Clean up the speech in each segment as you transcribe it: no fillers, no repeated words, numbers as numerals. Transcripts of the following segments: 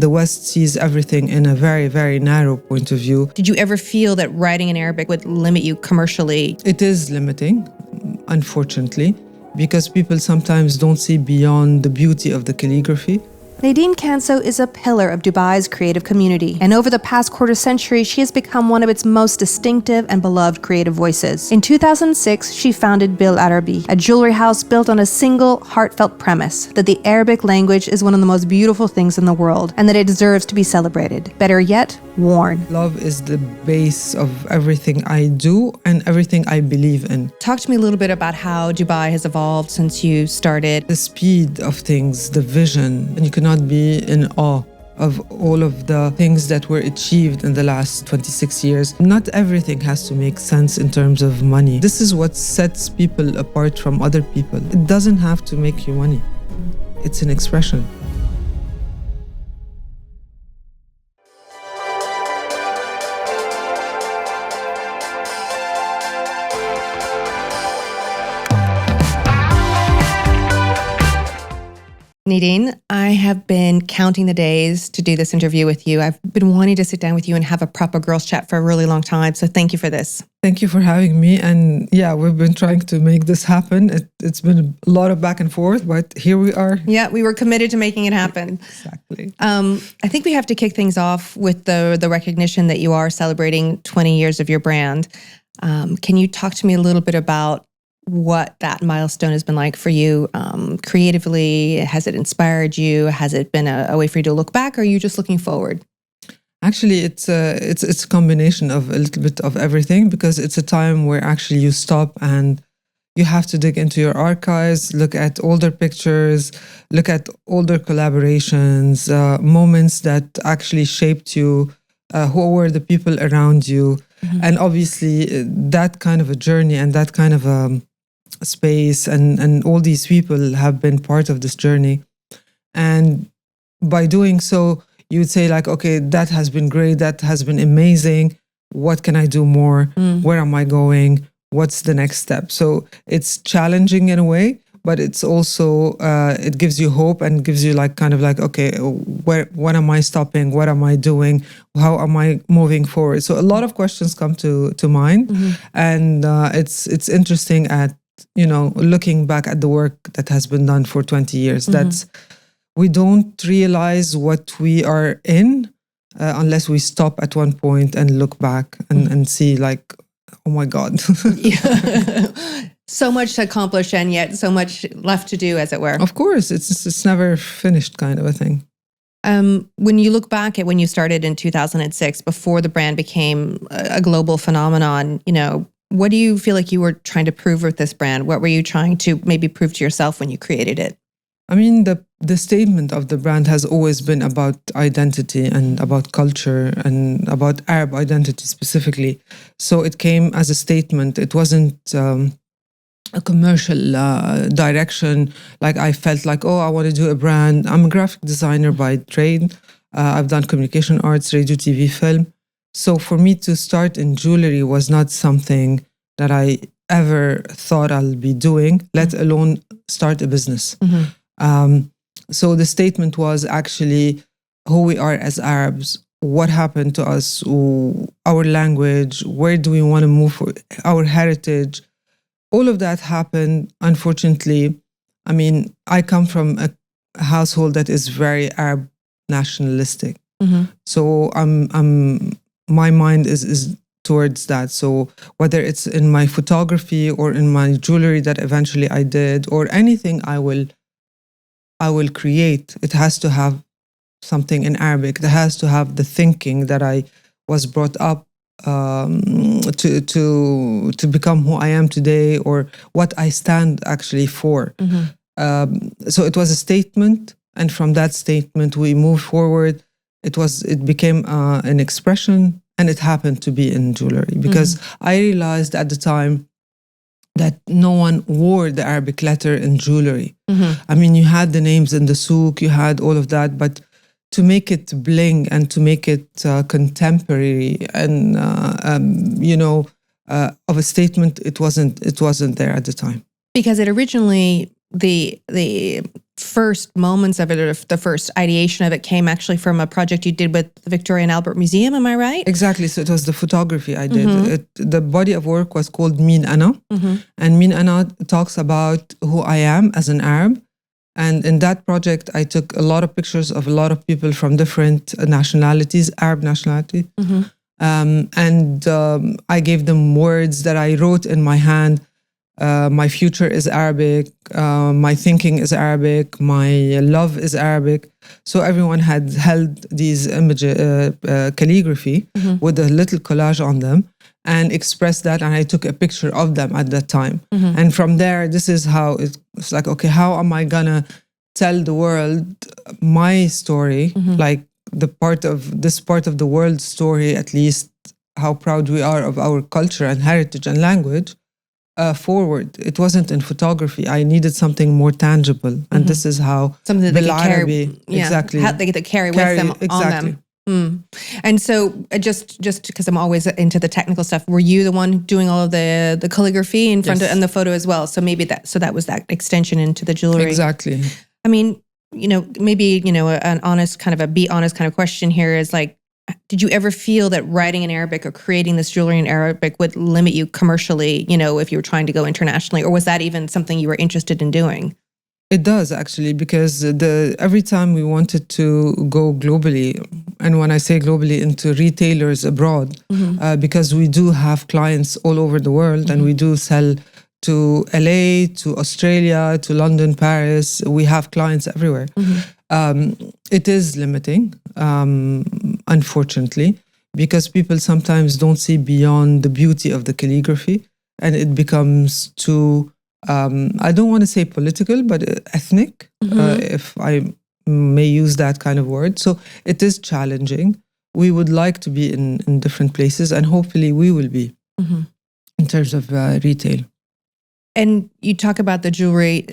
The West sees everything in a very, very narrow point of view. Did you ever feel that writing in Arabic would limit you commercially? It is limiting, unfortunately, because people sometimes don't see beyond the beauty of the calligraphy. Nadine Kanso is a pillar of Dubai's creative community, and over the past quarter century, she has become one of its most distinctive and beloved creative voices. In 2006, she founded Bil Arabi, a jewelry house built on a single, heartfelt premise that the Arabic language is one of the most beautiful things in the world, and that it deserves to be celebrated. Better yet, worn. Love is the base of everything I do and everything I believe in. Talk to me a little bit about how Dubai has evolved since you started. The speed of things, the vision, and you cannot be in awe of all of the things that were achieved in the last 26 years. Not everything has to make sense in terms of money. This is what sets people apart from other people. It doesn't have to make you money. It's an expression. Nadine, I have been counting the days to do this interview with you. I've been wanting to sit down with you and have a proper girls chat for a really long time. So thank you for this. Thank you for having me. And yeah, we've been trying to make this happen. It's been a lot of back and forth, but here we are. Yeah, we were committed to making it happen. Exactly. I think we have to kick things off with the recognition that you are celebrating 20 years of your brand. Can you talk to me a little bit about what that milestone has been like for you creatively? Has it inspired you? Has it been a way for you to look back, or are you just looking forward? Actually, it's a combination of a little bit of everything, because it's a time where actually you stop and you have to dig into your archives, look at older pictures, look at older collaborations, moments that actually shaped you, who were the people around you. Mm-hmm. And obviously that kind of a journey and that kind of a space and all these people have been part of this journey. And by doing so, you would say like, okay, that has been great. That has been amazing. What can I do more? Where am I going? What's the next step? So it's challenging in a way, but it's also, it gives you hope and gives you like kind of like, okay, what am I stopping? What am I doing? How am I moving forward? So a lot of questions come to mind. Mm-hmm. And it's interesting at, looking back at the work that has been done for 20 years. Mm-hmm. We don't realize what we are in unless we stop at one point and look back and see like, oh my God. So much to accomplish and yet so much left to do, as it were. Of course, it's never finished kind of a thing. When you look back at when you started in 2006, before the brand became a global phenomenon, what do you feel like you were trying to prove with this brand? What were you trying to maybe prove to yourself when you created it? I mean, the statement of the brand has always been about identity and about culture and about Arab identity specifically. So it came as a statement. It wasn't a commercial direction. Like I felt like, I want to do a brand. I'm a graphic designer by trade. I've done communication arts, radio, TV, film. So for me to start in jewelry was not something that I ever thought I'll be doing, let alone start a business. Mm-hmm. So the statement was actually who we are as Arabs, what happened to us, our language, where do we want to move, our heritage. All of that happened, unfortunately. I mean, I come from a household that is very Arab nationalistic. Mm-hmm. So my mind is towards that. So whether it's in my photography or in my jewelry that eventually I did, or anything I will create, it has to have something in Arabic. It has to have the thinking that I was brought up to become who I am today, or what I stand actually for. Mm-hmm. So it was a statement, and from that statement we moved forward. It became an expression, and it happened to be in jewelry, because I realized at the time that no one wore the Arabic letter in jewelry. Mm-hmm. I mean, you had the names in the souk, you had all of that, but to make it bling and to make it contemporary and of a statement, it wasn't there at the time. Because it originally the first moments of it, or the first ideation of it, came actually from a project you did with the Victoria and Albert Museum. Am I right? Exactly. So it was the photography I did. The body of work was called Min Ana. And Min Ana talks about who I am as an Arab. And in that project, I took a lot of pictures of a lot of people from different nationalities, Arab nationality. I gave them words that I wrote in my hand. My future is Arabic. My thinking is Arabic. My love is Arabic. So everyone had held these images, calligraphy, with a little collage on them, and expressed that. And I took a picture of them at that time. And from there, this is how it's like, okay, how am I gonna tell the world my story? Like this part of the world's story, at least how proud we are of our culture and heritage and language. Forward. It wasn't in photography. I needed something more tangible, and this is how something that they Bil could carry, Arabi, exactly, how they could carry with them exactly. on them. And so, just because I'm always into the technical stuff, were you the one doing all of the calligraphy in front of and the photo as well? So maybe that was that extension into the jewelry. Exactly. I mean, maybe an honest kind of question here is like, did you ever feel that writing in Arabic or creating this jewelry in Arabic would limit you commercially, if you were trying to go internationally? Or was that even something you were interested in doing? It does, actually, because every time we wanted to go globally, and when I say globally, into retailers abroad, because we do have clients all over the world, and we do sell to LA, to Australia, to London, Paris. We have clients everywhere. It is limiting, unfortunately, because people sometimes don't see beyond the beauty of the calligraphy, and it becomes too, I don't want to say political, but ethnic, if I may use that kind of word. So it is challenging. We would like to be in different places, and hopefully we will be in terms of retail. And you talk about the jewelry,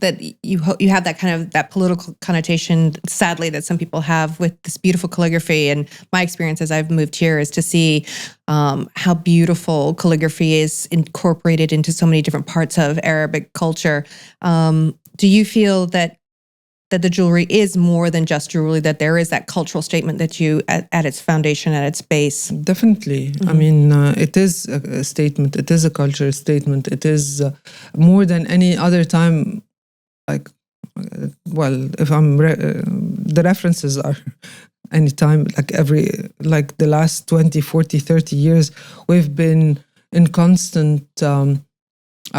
that you have that kind of that political connotation, sadly, that some people have with this beautiful calligraphy. And my experience as I've moved here is to see how beautiful calligraphy is incorporated into so many different parts of Arabic culture. Do you feel that the jewelry is more than just jewelry, that there is that cultural statement that you, at its foundation, at its base? Definitely. I mean, it is a statement. It is a cultural statement. It is more than any other time. Like, well, if I'm, the references are anytime, like the last 20, 40, 30 years, we've been in constant, I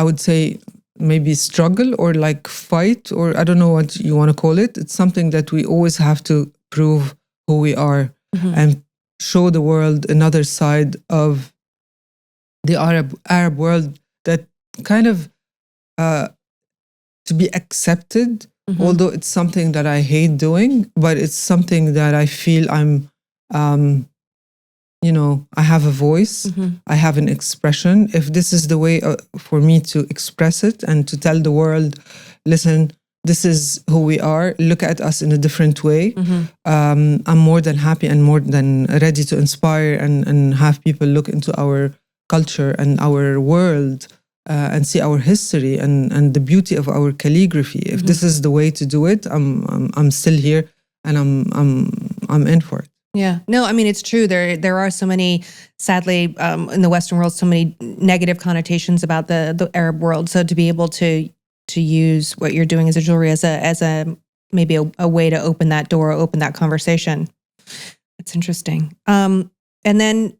would say, maybe struggle or like fight, or I don't know what you want to call it. It's something that we always have to prove who we are and show the world another side of the Arab world, that kind of to be accepted, although it's something that I hate doing, but it's something that I feel I'm I have a voice, I have an expression. If this is the way for me to express it and to tell the world, listen, this is who we are, look at us in a different way, I'm more than happy and more than ready to inspire and have people look into our culture and our world and see our history and the beauty of our calligraphy. If this is the way to do it, I'm still here, and I'm in for it. Yeah, no, I mean, it's true. There are so many, sadly, in the Western world, so many negative connotations about the Arab world. So to be able to use what you're doing as a jewelry as a maybe a way to open that door, open that conversation, it's interesting. And then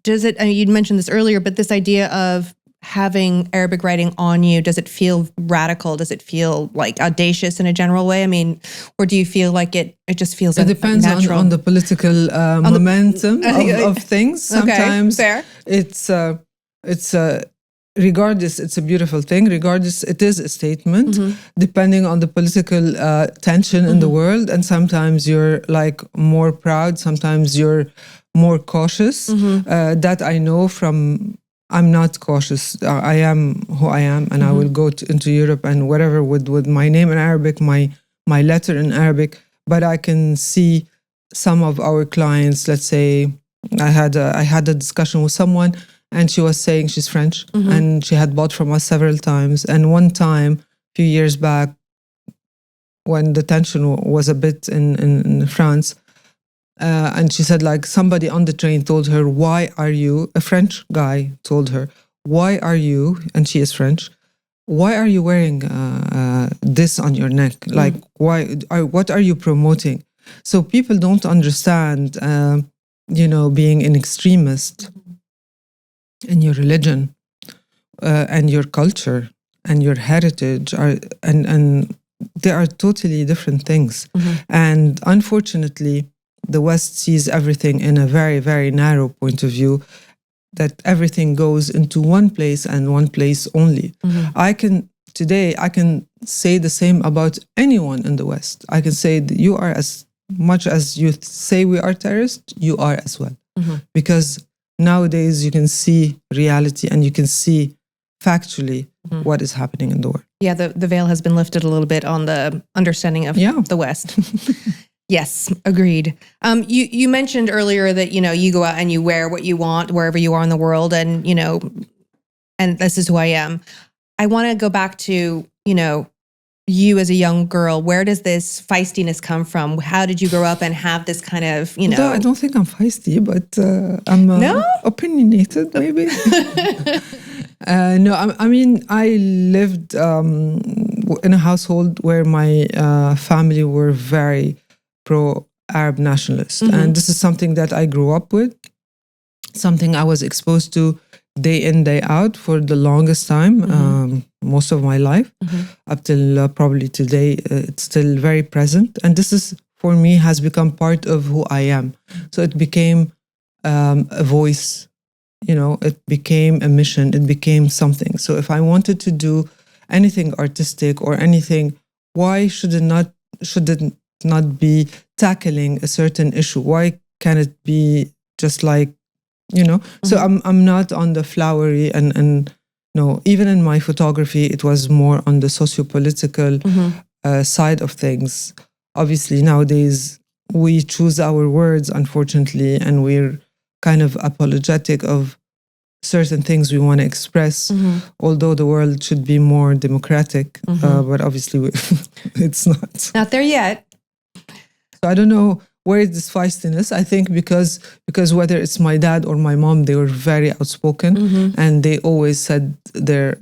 you'd mentioned this earlier, but this idea of having Arabic writing on you, does it feel radical? Does it feel like audacious in a general way? I mean, or do you feel like it just feels It depends on the political momentum of things. Sometimes it's regardless, it's a beautiful thing. Regardless, it is a statement, depending on the political tension in the world. And sometimes you're like more proud, sometimes you're more cautious. That I know from... I'm not cautious. I am who I am, and I will go into Europe and whatever with my name in Arabic, my letter in Arabic. But I can see some of our clients. Let's say I had a discussion with someone, and she was saying she's French, and she had bought from us several times. And one time, a few years back, when the tension was a bit in France. And she said, like, somebody on the train told her, why are you, a French guy told her, why are you, and she is French, why are you wearing this on your neck? Like, what are you promoting? So people don't understand, being an extremist in your religion and your culture and your heritage and they are totally different things. And unfortunately, the West sees everything in a very, very narrow point of view, that everything goes into one place and one place only. I can say the same about anyone in the West. I can say that you are, as much as you say we are terrorists, you are as well. Because nowadays you can see reality and you can see factually what is happening in the world. Yeah, the veil has been lifted a little bit on the understanding of the West. Yes, agreed. You mentioned earlier that, you go out and you wear what you want wherever you are in the world, and, and this is who I am. I want to go back to, you as a young girl. Where does this feistiness come from? How did you grow up and have this kind of, No, I don't think I'm feisty, but I'm opinionated, maybe. No, I mean, I lived in a household where my family were very pro-Arab nationalist. And this is something that I grew up with, something I was exposed to day in, day out for the longest time, most of my life, up till probably today. It's still very present. And this is, for me, has become part of who I am. So it became a voice, it became a mission, it became something. So if I wanted to do anything artistic or anything, why should it not be tackling a certain issue? Why can't it be just like, So I'm not on the flowery and no, even in my photography, it was more on the socio-political side of things. Obviously, nowadays, we choose our words, unfortunately, and we're kind of apologetic of certain things we want to express, although the world should be more democratic, but obviously it's not. Not there yet. So I don't know where is this feistiness. I think because whether it's my dad or my mom, they were very outspoken and they always said their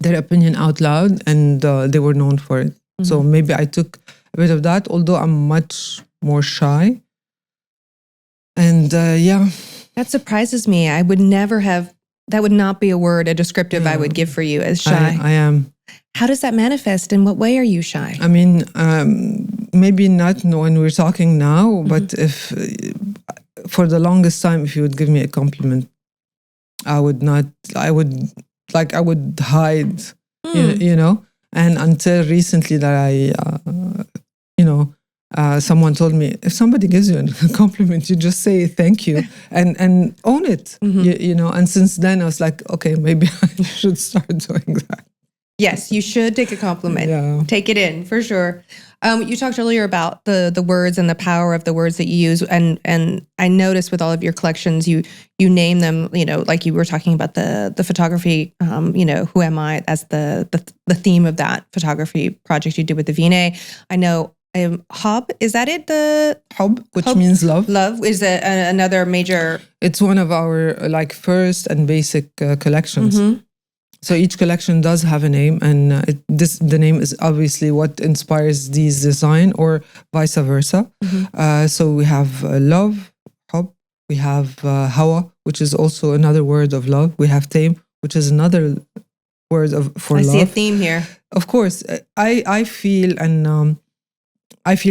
opinion out loud, and they were known for it. So maybe I took a bit of that, although I'm much more shy. And that surprises me. I would never have. That would not be a descriptive I would give for you as shy. I am. How does that manifest? In what way are you shy? I mean, maybe not when we're talking now, but if for the longest time, if you would give me a compliment, I would hide, and until recently that someone told me, if somebody gives you a compliment, you just say thank you and own it, and since then I was like, okay, maybe I should start doing that. Yes, you should take a compliment. Yeah. Take it in, for sure. You talked earlier about the words and the power of the words that you use, and I noticed with all of your collections, you name them, like you were talking about the photography, who am I, as the theme of that photography project you did with the V&A. I know Hub, is that it? The Hub, which means love. Love is another major. It's one of our first and basic collections. So each collection does have a name, and the name is obviously what inspires these design, or vice versa. So we have love, hub. We have hawa, which is also another word of love. We have tame, which is another word for love. I see a theme here. Of course, I feel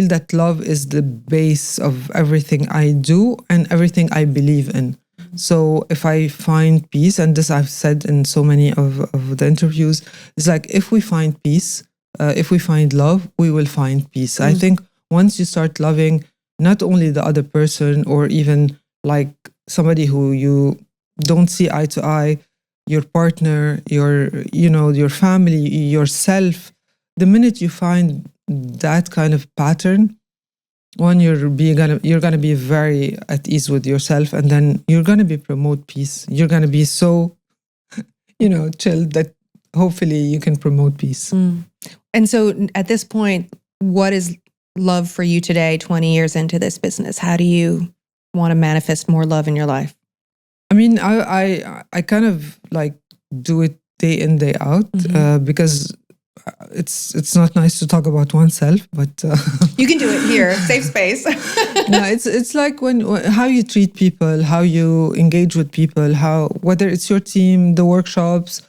that love is the base of everything I do and everything I believe in. So if I find peace, and this I've said in so many of the interviews, it's like, if we find peace, if we find love, we will find peace. I think once you start loving not only the other person, or even like somebody who you don't see eye to eye, your partner, your family, yourself, the minute you find that kind of pattern, one, you're gonna be very at ease with yourself, and then you're gonna promote peace. You're gonna be so, chilled that hopefully you can promote peace. And so at this point, what is love for you today, 20 years into this business? How do you want to manifest more love in your life? I mean, I kind of like do it day in, day out, because it's not nice to talk about oneself, but you can do it here, safe space. No, it's like how you treat people, how you engage with people, whether it's your team, the workshops,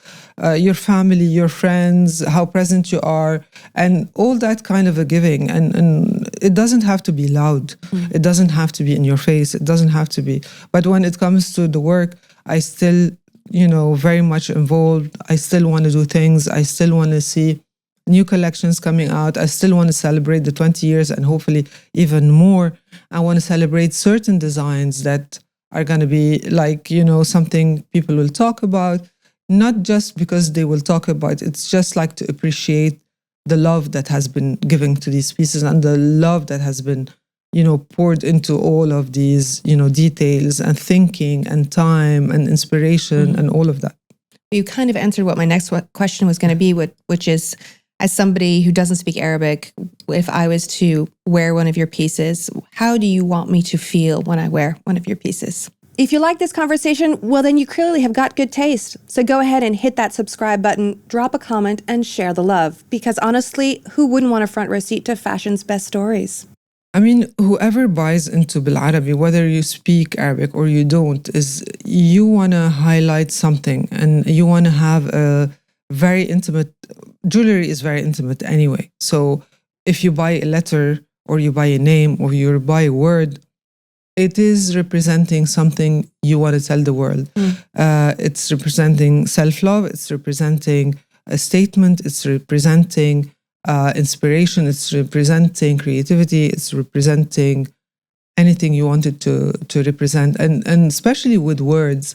your family, your friends, how present you are, and all that kind of a giving. And it doesn't have to be loud. It doesn't have to be in your face. It doesn't have to be. But when it comes to the work, I still, very much involved. I still want to do things. I still want to see new collections coming out. I still want to celebrate the 20 years and hopefully even more. I want to celebrate certain designs that are going to be like, something people will talk about, not just because they will talk about it. It's just like to appreciate the love that has been given to these pieces and the love that has been, poured into all of these, details and thinking and time and inspiration and all of that. You kind of answered what my next question was going to be, which is, as somebody who doesn't speak Arabic, if I was to wear one of your pieces, how do you want me to feel when I wear one of your pieces? If you like this conversation, well, then you clearly have got good taste. So go ahead and hit that subscribe button, drop a comment, and share the love. Because honestly, who wouldn't want a front row seat to fashion's best stories? I mean, whoever buys into Bil Arabi, whether you speak Arabic or you don't, is you want to highlight something and you want to have a very intimate. Jewelry is very intimate anyway. So if you buy a letter or you buy a name or you buy a word, it is representing something you want to tell the world. It's representing self-love. It's representing a statement. It's representing inspiration. It's representing creativity. It's representing anything you wanted to represent. And especially with words,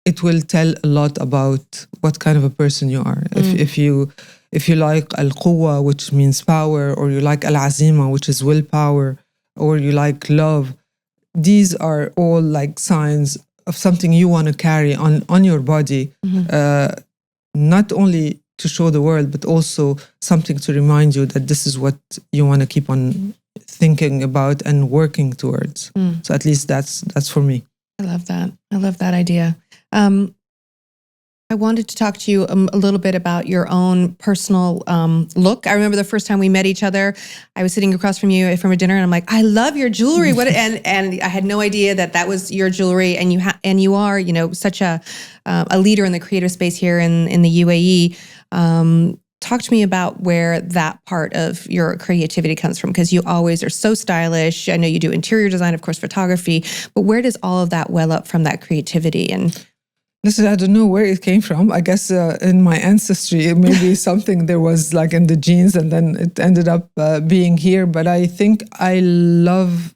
it will tell a lot about what kind of a person you are. If you like al-quwa, which means power, or you like al-azima, which is willpower, or you like love, these are all like signs of something you want to carry on your body, not only to show the world, but also something to remind you that this is what you want to keep on thinking about and working towards. So at least that's for me. I love that. I love that idea. I wanted to talk to you a little bit about your own personal look. I remember the first time we met each other, I was sitting across from you from a dinner, and I'm like, I love your jewelry. And I had no idea that was your jewelry. And you are, such a leader in the creative space here in the UAE. Talk to me about where that part of your creativity comes from, because you always are so stylish. I know you do interior design, of course, photography, but where does all of that well up from, that creativity? And listen, I don't know where it came from. I guess in my ancestry, it may be something there was like in the genes, and then it ended up being here. But I think I love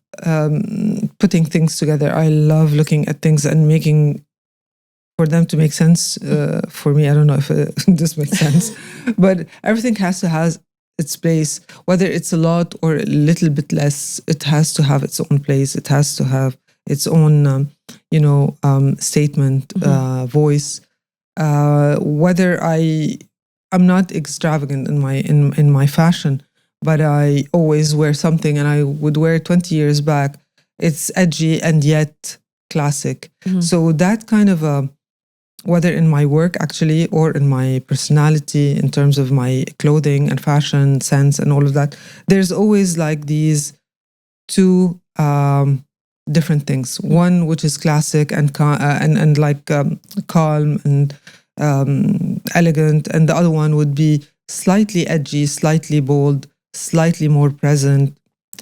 putting things together. I love looking at things and making for them to make sense for me. I don't know if this makes sense, but everything has to have its place, whether it's a lot or a little bit less. It has to have its own place. It has to have its own, statement, voice. Whether I'm not extravagant in my fashion, but I always wear something, and I would wear it 20 years back. It's edgy and yet classic. So that kind of whether in my work actually or in my personality, in terms of my clothing and fashion sense and all of that, there's always like these two different things. One which is classic and calm and elegant, and the other one would be slightly edgy, slightly bold, slightly more present,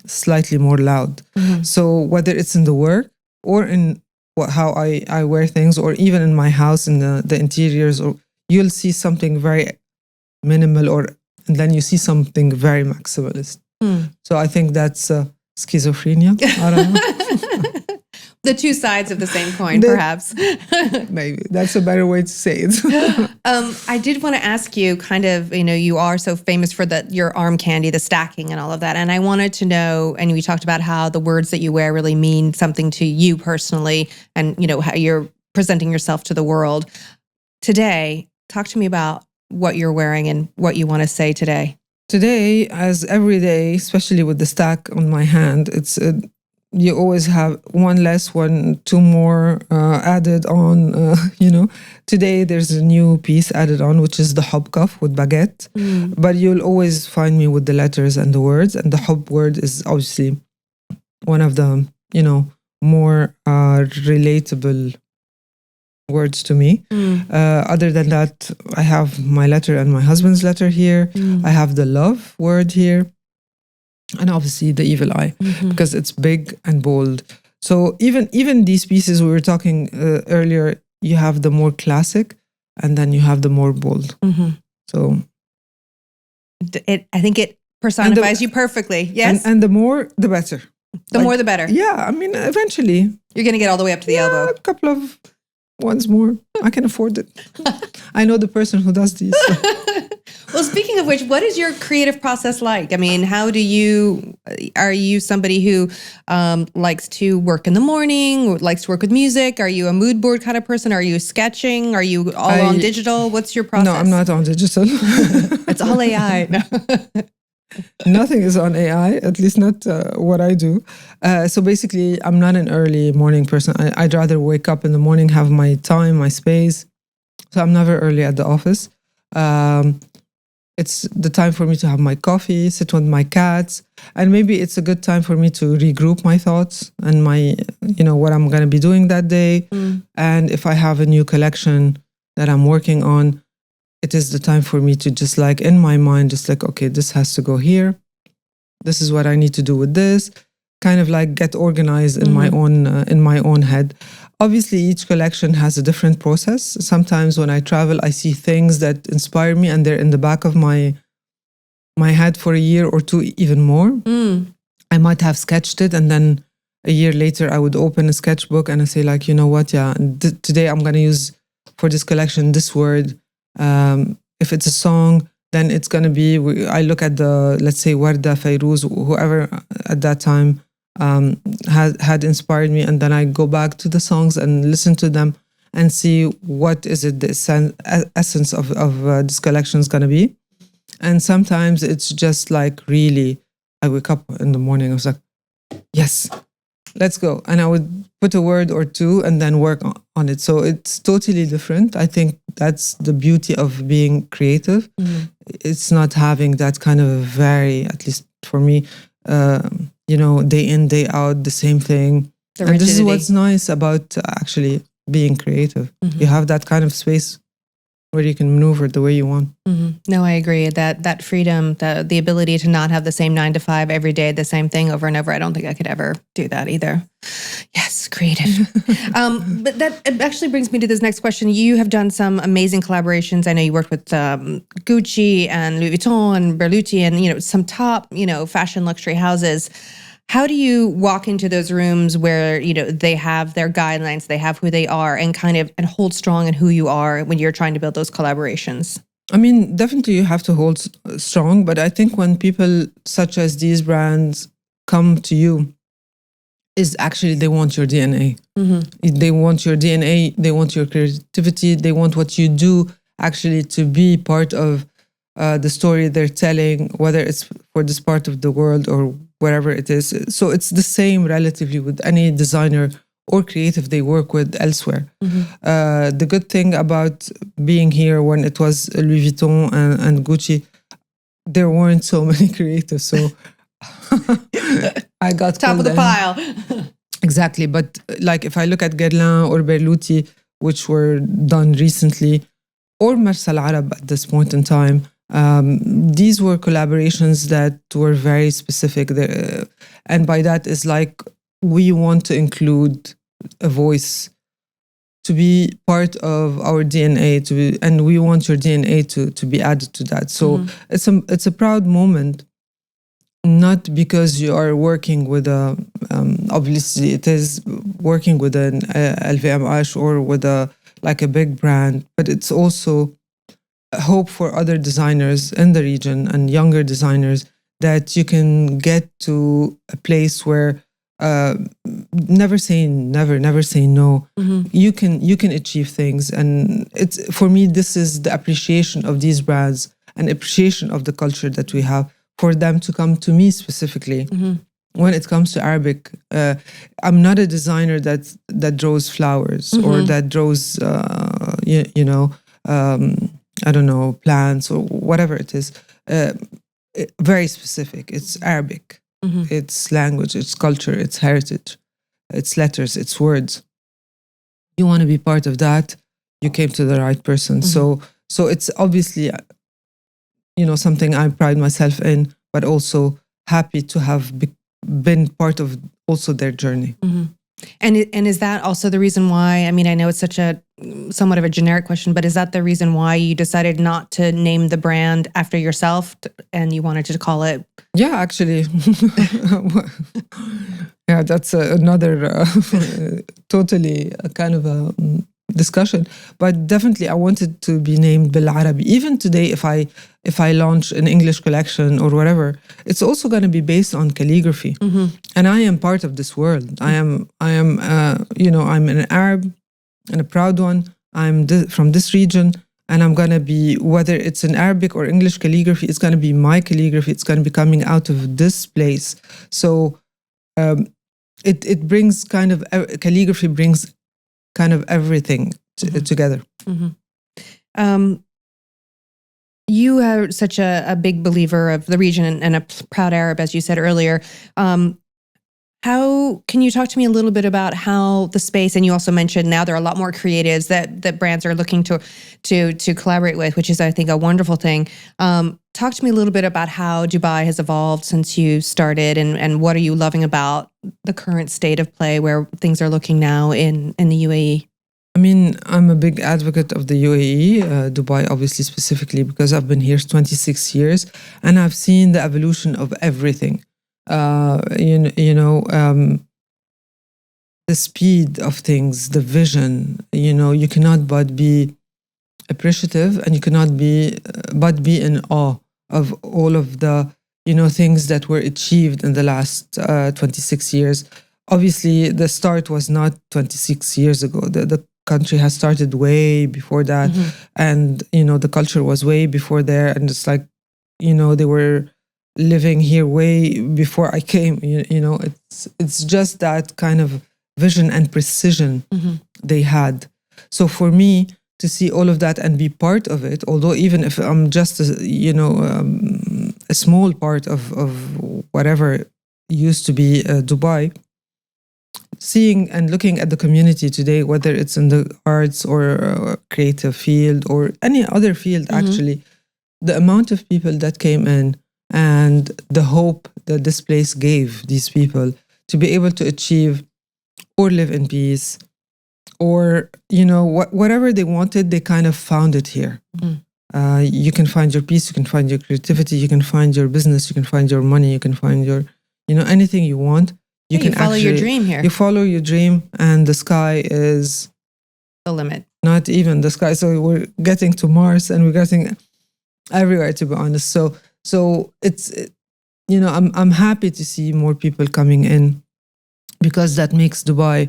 slightly more loud. So whether it's in the work or in how I wear things, or even in my house in the interiors, or you'll see something very minimal, and then you see something very maximalist. So I think that's schizophrenia. I don't know. The two sides of the same coin, perhaps. Maybe that's a better way to say it. I did want to ask you, kind of, you are so famous for your arm candy, the stacking and all of that. And I wanted to know, and we talked about how the words that you wear really mean something to you personally, and, how you're presenting yourself to the world. Today, talk to me about what you're wearing and what you want to say today. Today, as every day, especially with the stack on my hand, it's you always have one less, two more added on. Today there's a new piece added on, which is the hubcuff with baguette. But you'll always find me with the letters and the words, and the hub word is obviously one of the more relatable words to me. Other than that, I have my letter and my husband's letter here. I have the love word here. And obviously the evil eye, because it's big and bold. So even these pieces we were talking earlier, you have the more classic, and then you have the more bold. So I think it personifies you perfectly. Yes, and the more the better. The more the better. Yeah, I mean, eventually you're going to get all the way up to the elbow. A couple of ones more. I can afford it. I know the person who does these. So. Well, speaking of which, what is your creative process like? I mean, are you somebody who likes to work in the morning, or likes to work with music? Are you a mood board kind of person? Are you sketching? Are you all on digital? What's your process? No, I'm not on digital. It's all AI. No. Nothing is on AI, at least not what I do. So basically, I'm not an early morning person. I'd rather wake up in the morning, have my time, my space. So I'm never early at the office. It's the time for me to have my coffee, sit with my cats, and maybe it's a good time for me to regroup my thoughts and my, what I'm going to be doing that day. And if I have a new collection that I'm working on, it is the time for me to just in my mind, just okay, this has to go here. This is what I need to do with this. Kind of get organized in my own head. Obviously, each collection has a different process. Sometimes when I travel, I see things that inspire me, and they're in the back of my head for a year or two, even more. I might have sketched it, and then a year later, I would open a sketchbook and I say, you know what? Yeah, today I'm going to use for this collection this word. If it's a song, then it's going to be. I look at let's say Warda, Fairuz, whoever at that time. Had inspired me, and then I go back to the songs and listen to them and see what is it the essence of this collection is going to be. And sometimes it's just really, I wake up in the morning, I was like, yes, let's go, and I would put a word or two and then work on it. So it's totally different. I think that's the beauty of being creative. It's not having that kind of at least for me, day in, day out, the same thing. And this is what's nice about actually being creative. You have that kind of space where you can maneuver the way you want. No, I agree. That freedom, the ability to not have the same 9 to 5 every day, the same thing over and over. I don't think I could ever do that either. Yes, creative. But that actually brings me to this next question. You have done some amazing collaborations. I know you worked with Gucci and Louis Vuitton and Berluti and some top fashion luxury houses. How do you walk into those rooms where, they have their guidelines, they have who they are, and and hold strong in who you are when you're trying to build those collaborations? I mean, definitely you have to hold strong, but I think when people such as these brands come to you, is actually they want your DNA. They want your DNA, they want your creativity, they want what you do actually to be part of the story they're telling, whether it's for this part of the world or wherever it is. So it's the same relatively with any designer or creative they work with elsewhere. The good thing about being here when it was Louis Vuitton and Gucci, there weren't so many creatives. So I got top of the pile. Exactly. But if I look at Guerlain or Berluti, which were done recently, or Marcel Arab at this point in time, these were collaborations that were very specific. And by that is we want to include a voice to be part of our DNA, and we want your DNA to be added to that. So it's a proud moment, not because you are working with obviously it is working with an LVMH or with a big brand, but it's also hope for other designers in the region and younger designers that you can get to a place where never say never, never say no. You can achieve things, and it's for me. This is the appreciation of these brands an appreciation of the culture that we have, for them to come to me specifically. When it comes to Arabic, I'm not a designer that draws flowers or that draws, I don't know, plants or whatever it is. Very specific. It's Arabic. It's language. It's culture. It's heritage. It's letters. It's words. You want to be part of that, you came to the right person. So it's obviously, something I pride myself in, but also happy to have been part of also their journey. And is that also the reason why, I mean, I know it's such a somewhat of a generic question, but is that the reason why you decided not to name the brand after yourself and you wanted to call it? Yeah, actually. Yeah, that's another totally kind of a discussion. But definitely I wanted to be named Bil Arabi. Even today, if I launch an English collection or whatever, it's also going to be based on calligraphy. And I am part of this world. I am I'm an Arab and a proud one. I'm from this region, and I'm going to be, whether it's in Arabic or English calligraphy, it's going to be my calligraphy. It's going to be coming out of this place. So it brings kind of, calligraphy brings kind of everything together. You are such a big believer of the region and a proud Arab, as you said earlier. How can you talk to me a little bit about how the space, and you also mentioned now there are a lot more creatives that brands are looking to collaborate with, which is, I think, a wonderful thing. Talk to me a little bit about how Dubai has evolved since you started, and what are you loving about the current state of play where things are looking now in the UAE? I mean, I'm a big advocate of the UAE, Dubai obviously specifically, because I've been here 26 years and I've seen the evolution of everything. The speed of things, the vision, you cannot but be appreciative, and you cannot but be in awe of all of the, things that were achieved in the last 26 years. Obviously, the start was not 26 years ago. The country has started way before that. And, the culture was way before there. And it's like, they were living here way before I came. It's just that kind of vision and precision they had. So for me to see all of that and be part of it, although even if I'm just a small part of whatever used to be Dubai, seeing and looking at the community today, whether it's in the arts or creative field or any other field, actually, the amount of people that came in and the hope that this place gave these people to be able to achieve or live in peace or, whatever they wanted, they kind of found it here. You can find your peace, you can find your creativity, you can find your business, you can find your money, you can find your, anything you want. You can follow your dream here. You follow your dream, and the sky is the limit. Not even the sky. So we're getting to Mars, and we're getting everywhere, to be honest. So it's, I'm happy to see more people coming in, because that makes Dubai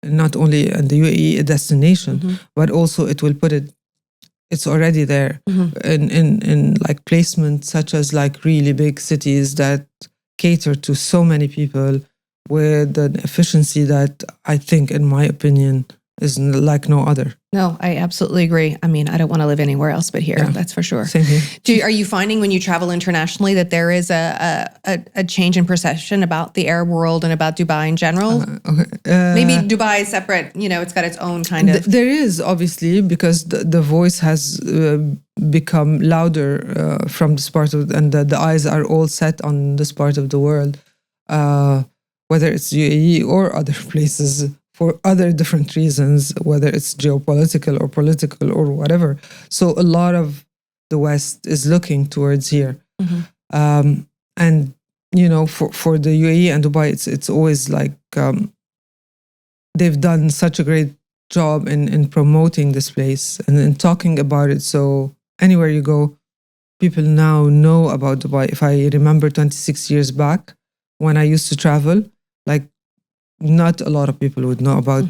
not only and the UAE a destination, but also it will put it's already there in like placement, such as like really big cities that cater to so many people with an efficiency that I think, in my opinion, is like no other. No, I absolutely agree. I mean, I don't want to live anywhere else but here. Yeah. That's for sure. Same here. Are you finding when you travel internationally that there is a change in perception about the Arab world and about Dubai in general? Maybe Dubai is separate. It's got its own kind of. There is, obviously, because the voice has become louder from this part of, and the eyes are all set on this part of the world, whether it's UAE or other places, for other different reasons, whether it's geopolitical or political or whatever. So a lot of the West is looking towards here. And, for the UAE and Dubai, it's always like they've done such a great job in promoting this place and in talking about it. So anywhere you go, people now know about Dubai. If I remember 26 years back, when I used to travel, like, not a lot of people would know about.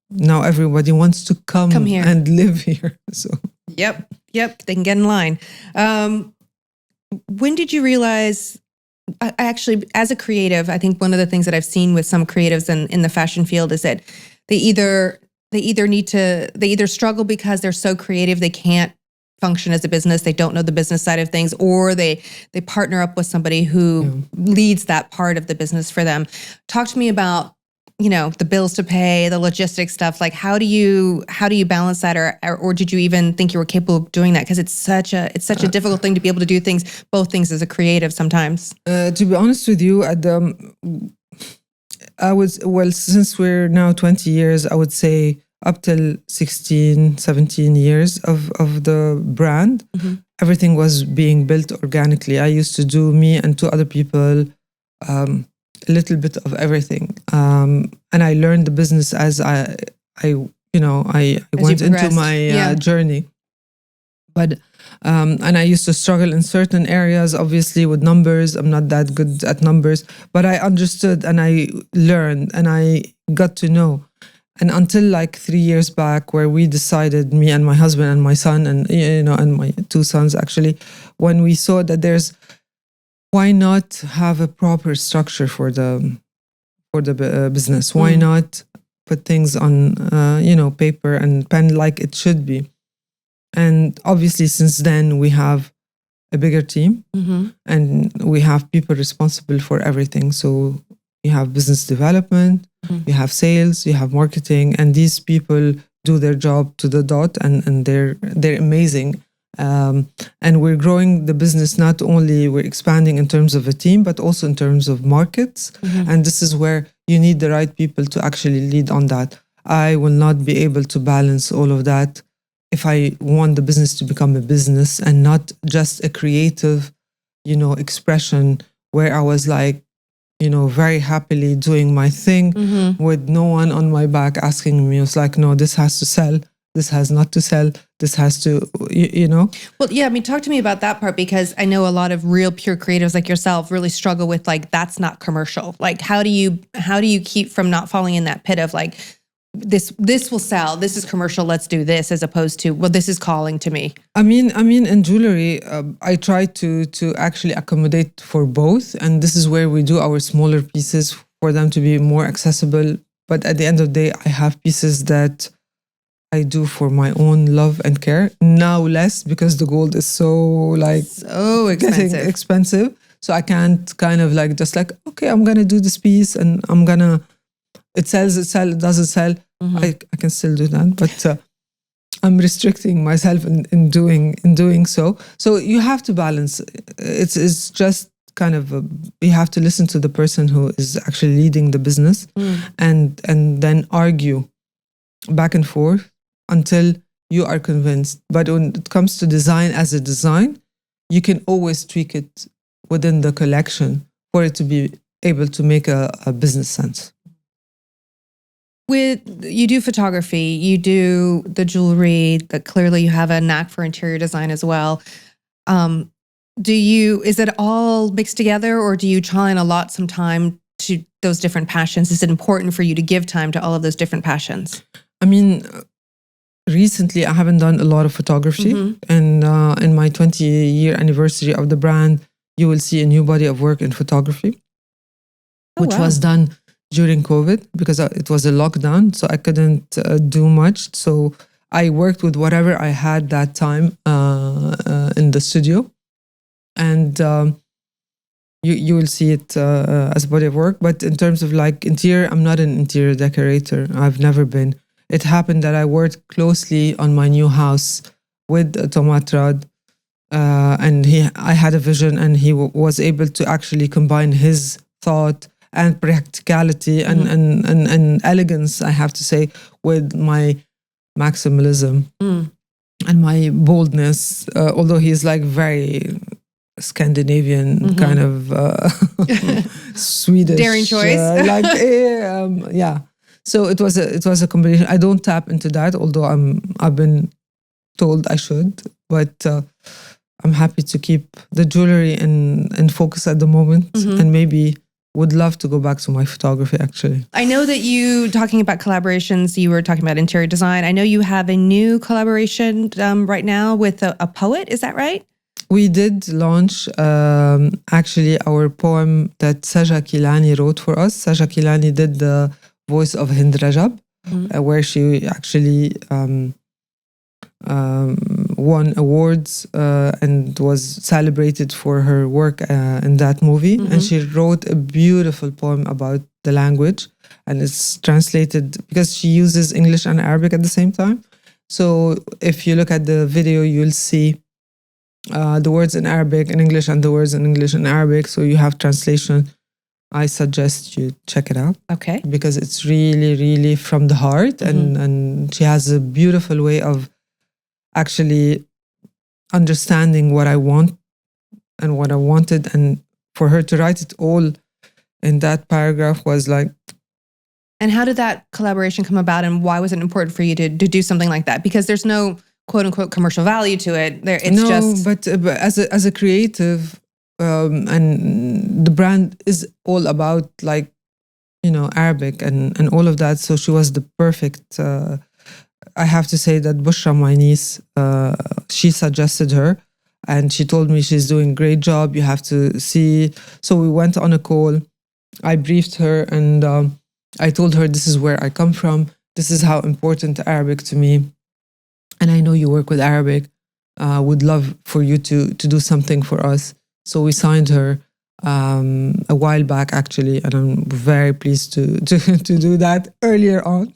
Now everybody wants to come here and live here. So Yep. They can get in line. when did you realize, I actually, as a creative, I think one of the things that I've seen with some creatives in the fashion field is that they either struggle because they're so creative they can't function as a business, they don't know the business side of things, or they partner up with somebody who leads that part of the business for them. Talk to me about, the bills to pay, the logistics stuff. Like, how do you balance that, or did you even think you were capable of doing that? Because it's such a difficult thing to be able to do both things as a creative sometimes. To be honest with you, since we're now 20 years, I would say up till 16, 17 years of the brand, everything was being built organically. I used to do, me and two other people, a little bit of everything. And I learned the business as I went into my journey. But, and I used to struggle in certain areas, obviously with numbers. I'm not that good at numbers, but I understood and I learned and I got to know. And until like 3 years back, where we decided, me and my husband and my son and my two sons actually, when we saw that why not have a proper structure for the business? Why not put things on paper and pen like it should be? And obviously, since then we have a bigger team, and we have people responsible for everything. So you have business development, you have sales, you have marketing, and these people do their job to the dot, and they're amazing. And we're growing the business. Not only we're expanding in terms of a team, but also in terms of markets. And this is where you need the right people to actually lead on that. I will not be able to balance all of that if I want the business to become a business and not just a creative, expression where I was like, very happily doing my thing with no one on my back asking me. It's like, no, this has to sell. This has not to sell. This has to, Well, yeah, talk to me about that part, because I know a lot of real pure creatives like yourself really struggle with like, that's not commercial. Like, how do you keep from not falling in that pit of like, this will sell, this is commercial, let's do this, as opposed to, well, this is calling to me. I mean, in jewelry, I try to actually accommodate for both. And this is where we do our smaller pieces for them to be more accessible. But at the end of the day, I have pieces that I do for my own love and care. Now less, because the gold is so getting expensive. So I can't kind of like just like, okay, I'm gonna do this piece and I'm gonna, it sells, it doesn't sell. I can still do that, but I'm restricting myself in doing so. So you have to balance. It's just kind of you have to listen to the person who is actually leading the business, and then argue back and forth until you are convinced. But when it comes to design as a design, you can always tweak it within the collection for it to be able to make a business sense. You do photography, you do the jewelry, that clearly you have a knack for interior design as well. Is it all mixed together, or do you try in a lot some time to those different passions? Is it important for you to give time to all of those different passions? I mean, recently I haven't done a lot of photography, and in my 20-year anniversary of the brand, you will see a new body of work in photography, which was done during COVID because it was a lockdown, so I couldn't do much. So I worked with whatever I had that time in the studio, and you will see it as a body of work. But in terms of like interior, I'm not an interior decorator. I've never been. It happened that I worked closely on my new house with Tomatrad, and I had a vision, and he was able to actually combine his thought and practicality and elegance, I have to say, with my maximalism and my boldness. Although he's like very Scandinavian kind of Swedish, daring choice, yeah. So it was a combination. I don't tap into that, although I've been told I should, but I'm happy to keep the jewelry in focus at the moment, and maybe would love to go back to my photography, actually. I know that talking about collaborations, you were talking about interior design. I know you have a new collaboration right now with a poet. Is that right? We did launch actually our poem that Saja Kilani wrote for us. Saja Kilani did the voice of Hind Rajab, where she actually won awards and was celebrated for her work in that movie. And she wrote a beautiful poem about the language, and it's translated because she uses English and Arabic at the same time. So if you look at the video, you'll see the words in Arabic and English and the words in English and Arabic. So you have translation. I suggest you check it out. Okay. Because it's really, really from the heart. And she has a beautiful way of actually understanding what I want and what I wanted. And for her to write it all in that paragraph was like... And how did that collaboration come about, and why was it important for you to do something like that? Because there's no quote unquote commercial value to it. But as a creative, and the brand is all about like, Arabic and all of that. So she was the perfect, I have to say that Bushra, my niece, she suggested her and she told me she's doing a great job. You have to see. So we went on a call. I briefed her and I told her, this is where I come from. This is how important Arabic to me. And I know you work with Arabic. Would love for you to do something for us. So we signed her a while back, actually, and I'm very pleased to do that earlier on.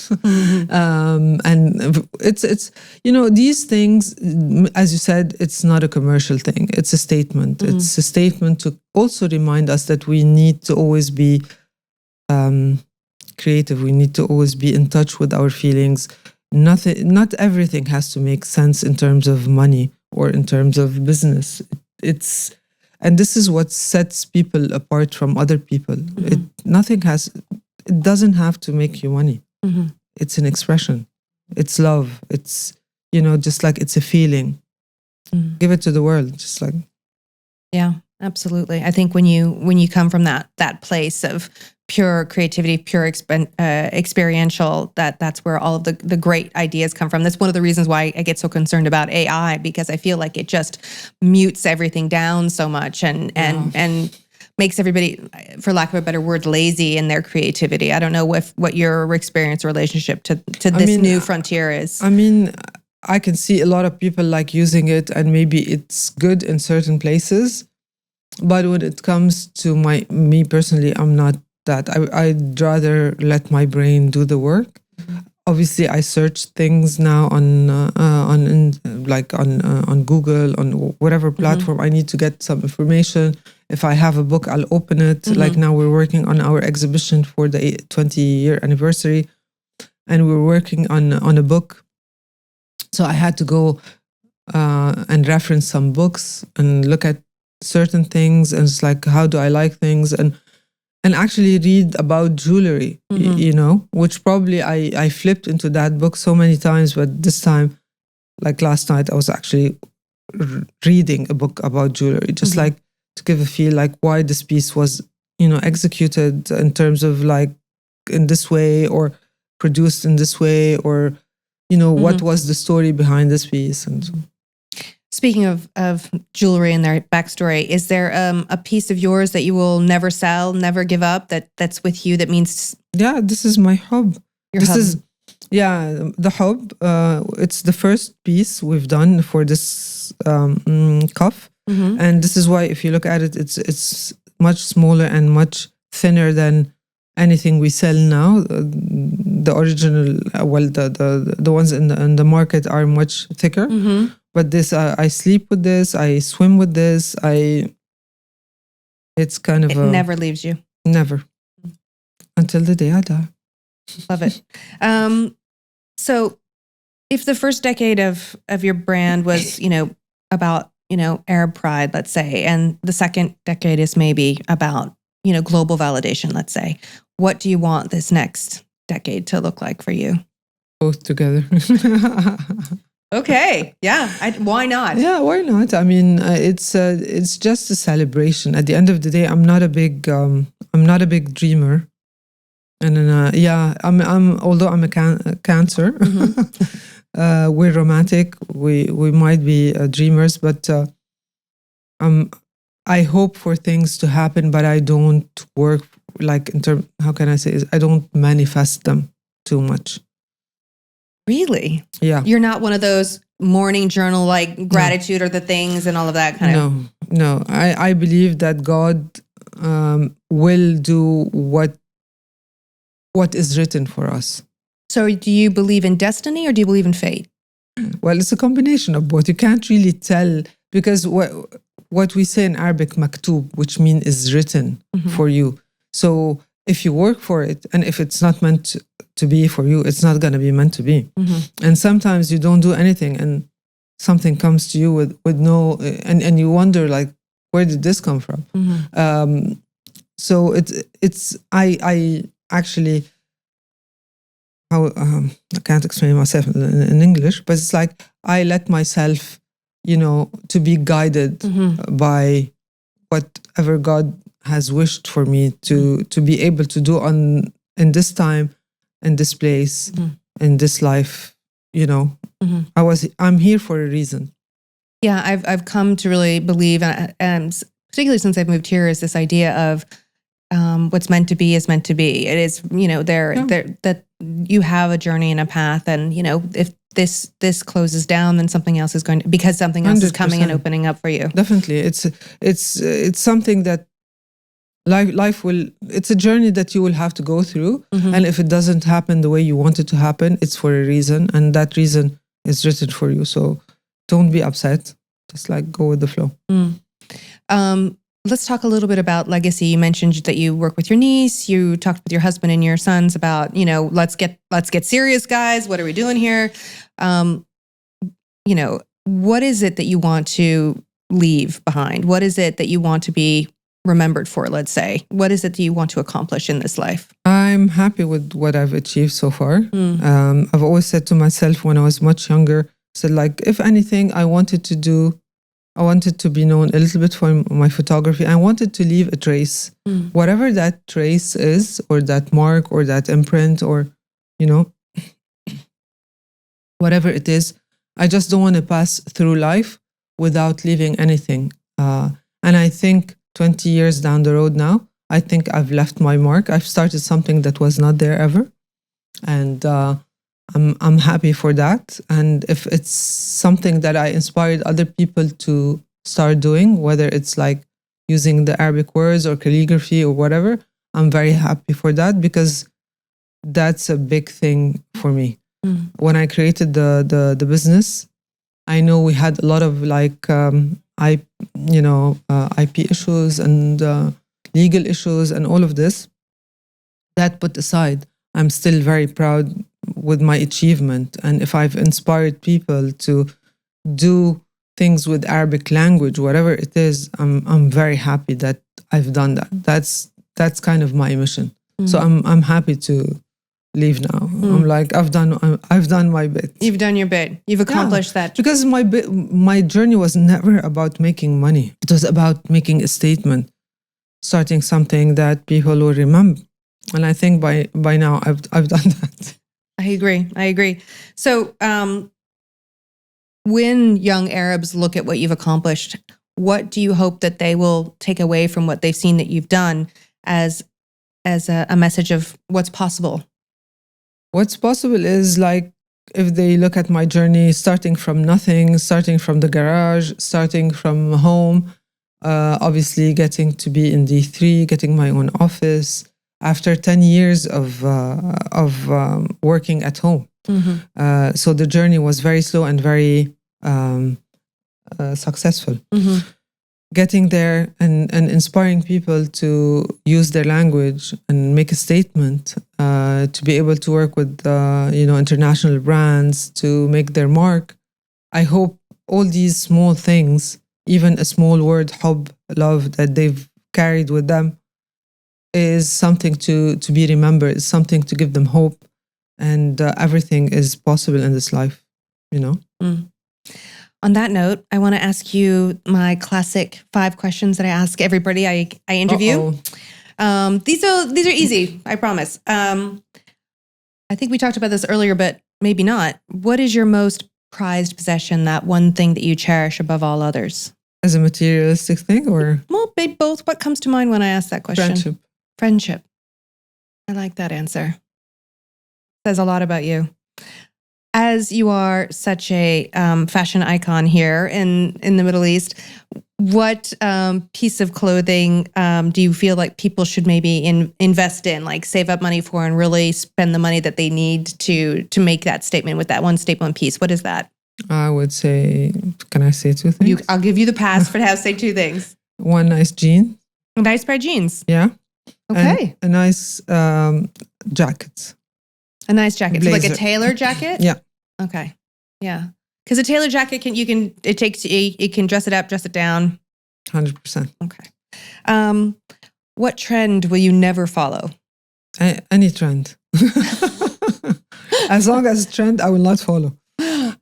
And it's these things, as you said, it's not a commercial thing. It's a statement. It's a statement to also remind us that we need to always be creative. We need to always be in touch with our feelings. Not everything has to make sense in terms of money or in terms of business. And this is what sets people apart from other people. It doesn't have to make you money. It's an expression. It's love. It's, just like it's a feeling. Give it to the world. Just like. Yeah, absolutely. I think when you come from that place of pure creativity, pure experiential, that's where all of the great ideas come from. That's one of the reasons why I get so concerned about AI, because I feel like it just mutes everything down so much and makes everybody, for lack of a better word, lazy in their creativity. I don't know what your experience or relationship to this new frontier is. I mean, I can see a lot of people like using it, and maybe it's good in certain places, but when it comes to me personally, I'm not that. I'd rather let my brain do the work. Obviously, I search things now on Google, on whatever platform I need to get some information. If I have a book, I'll open it. Like now, we're working on our exhibition for the 20-year anniversary, and we're working on a book. So I had to go and reference some books and look at certain things, and it's like, how do I like things, and actually read about jewelry, which probably I flipped into that book so many times, but this time, like last night, I was actually reading a book about jewelry, just like to give a feel like why this piece was, executed in terms of like in this way or produced in this way, or, what was the story behind this piece. And so. Speaking of jewelry and their backstory, is there a piece of yours that you will never sell, never give up, that's with you, that means... Yeah, this is my hub. The hub. It's the first piece we've done for this cuff. And this is why, if you look at it, it's much smaller and much thinner than anything we sell now. The original, the ones in the market are much thicker. But this, I sleep with this, I swim with this, it's kind of... It never leaves you. Never. Until the day I die. Love it. So if the first decade of your brand was, about, Arab pride, let's say, and the second decade is maybe about, global validation, let's say, what do you want this next decade to look like for you? Both together. Okay. Yeah. Why not? Yeah. Why not? I mean, it's just a celebration. At the end of the day, I'm not a big dreamer, and although I'm a Cancer, we're romantic. We might be dreamers, but I hope for things to happen, but I don't work like how can I say is I don't manifest them too much. Really? Yeah. You're not one of those morning journal, like gratitude or the things and all of that kind of. No. I believe that God will do what is written for us. So do you believe in destiny or do you believe in fate? Well, it's a combination of both. You can't really tell because what we say in Arabic, maktub, which means is written for you. So if you work for it, and if it's not meant to be for you, it's not going to be meant to be. And sometimes you don't do anything and something comes to you with no, and you wonder like, where did this come from? So I actually, how I can't explain myself in English, but it's like I let myself, to be guided by whatever God has wished for me to be able to do in this time, in this place, in this life. I'm here for a reason. Yeah, I've come to really believe, and particularly since I've moved here, is this idea of what's meant to be is meant to be. It is, that you have a journey and a path, and if this closes down, then something else is going to, because something else 100%. Is coming and opening up for you. Definitely, it's something that life will. It's a journey that you will have to go through, and if it doesn't happen the way you want it to happen, it's for a reason, and that reason is written for you. So don't be upset. Just like go with the flow. Let's talk a little bit about legacy. You mentioned that you work with your niece. You talked with your husband and your sons about, let's get serious, guys. What are we doing here? What is it that you want to leave behind? What is it that you want to be remembered for, let's say? What is it that you want to accomplish in this life? I'm happy with what I've achieved so far. I've always said to myself when I was much younger, said like, if anything I wanted to be known a little bit for my photography. I wanted to leave a trace, whatever that trace is, or that mark, or that imprint, or, whatever it is. I just don't want to pass through life without leaving anything. And I think 20 years down the road now, I think I've left my mark. I've started something that was not there ever. And I'm happy for that. And if it's something that I inspired other people to start doing, whether it's like using the Arabic words or calligraphy or whatever, I'm very happy for that, because that's a big thing for me. When I created the business, I know we had a lot of like IP issues and legal issues and all of this. That put aside, I'm still very proud with my achievement. And if I've inspired people to do things with Arabic language, whatever it is, I'm very happy that I've done that. That's kind of my mission. So I'm happy to leave now. I'm like, I've done my bit. You've done your bit. You've accomplished that. Because my journey was never about making money. It was about making a statement, starting something that people will remember. And I think by now I've done that. I agree. So when young Arabs look at what you've accomplished, what do you hope that they will take away from what they've seen that you've done as a message of what's possible? What's possible is like, if they look at my journey, starting from nothing, starting from the garage, starting from home, obviously getting to be in D3, getting my own office, after 10 years of working at home. So the journey was very slow and very successful. Getting there and inspiring people to use their language and make a statement, to be able to work with international brands, to make their mark. I hope all these small things, even a small word, hub, love, that they've carried with them, is something to be remembered, is something to give them hope, and everything is possible in this life, On that note, I want to ask you my classic 5 questions that I ask everybody I interview. These are easy, I promise. I think we talked about this earlier, but maybe not. What is your most prized possession, that one thing that you cherish above all others? As a materialistic thing or? Well, both. What comes to mind when I ask that question? Friendship. I like that answer. Says a lot about you. As you are such a fashion icon here in the Middle East, what piece of clothing do you feel like people should maybe invest in, like save up money for and really spend the money that they need to make that statement with that one statement piece? What is that? I would say, can I say two things? I'll give you the pass for to have say two things. One nice jean. A nice pair of jeans. Yeah. Okay. And a nice jacket. A nice jacket. So like a Blazer. tailor jacket? Yeah. Okay. Yeah. Because a tailor jacket it can dress it up, dress it down. 100%. Okay. What trend will you never follow? Any trend. As long as trend, I will not follow.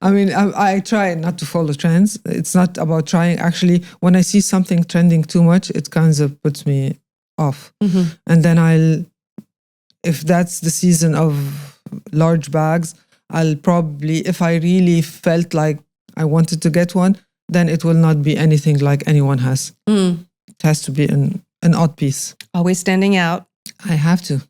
I mean, I try not to follow trends. It's not about trying. Actually, when I see something trending too much, it kind of puts me off. Mm-hmm. And then if that's the season of large bags, I'll probably, if I really felt like I wanted to get one, then it will not be anything like anyone has. Mm. It has to be an odd piece. Always standing out. I have to.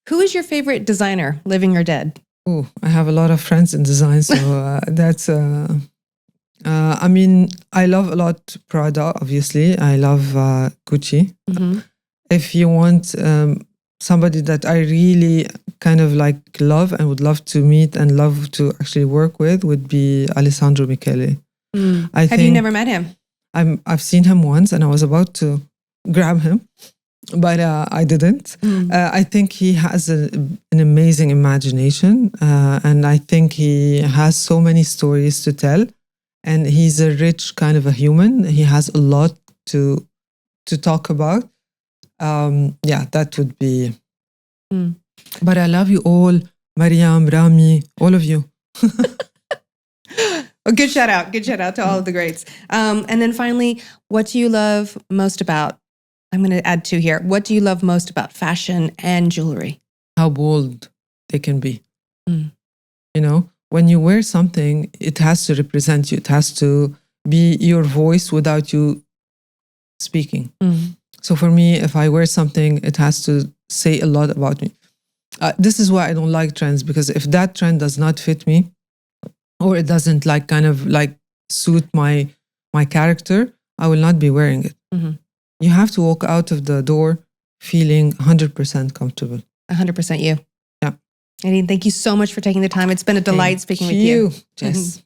Who is your favorite designer, living or dead? Oh, I have a lot of friends in design, so that's. I mean, I love a lot Prada. Obviously, I love Gucci. Mm-hmm. If you want somebody that I really kind of like love and would love to meet and love to actually work with, would be Alessandro Michele. Mm. Have you never met him? I've seen him once, and I was about to grab him, but I didn't. Mm. I think he has an amazing imagination, and I think he has so many stories to tell. And he's a rich kind of a human. He has a lot to talk about. Yeah, that would be. Mm. But I love you all, Mariam, Rami, all of you. A good shout out. Good shout out to all of the greats. And then finally, what do you love most about? I'm going to add two here. What do you love most about fashion and jewelry? How bold they can be. Mm. You know, when you wear something, it has to represent you. It has to be your voice without you speaking. Mm. So for me, if I wear something, it has to say a lot about me. This is why I don't like trends, because if that trend does not fit me, or it doesn't like kind of like suit my character, I will not be wearing it. Mm-hmm. You have to walk out of the door feeling 100% comfortable. 100% you. Yeah. Nadine, thank you so much for taking the time. It's been a delight speaking with you. Jess.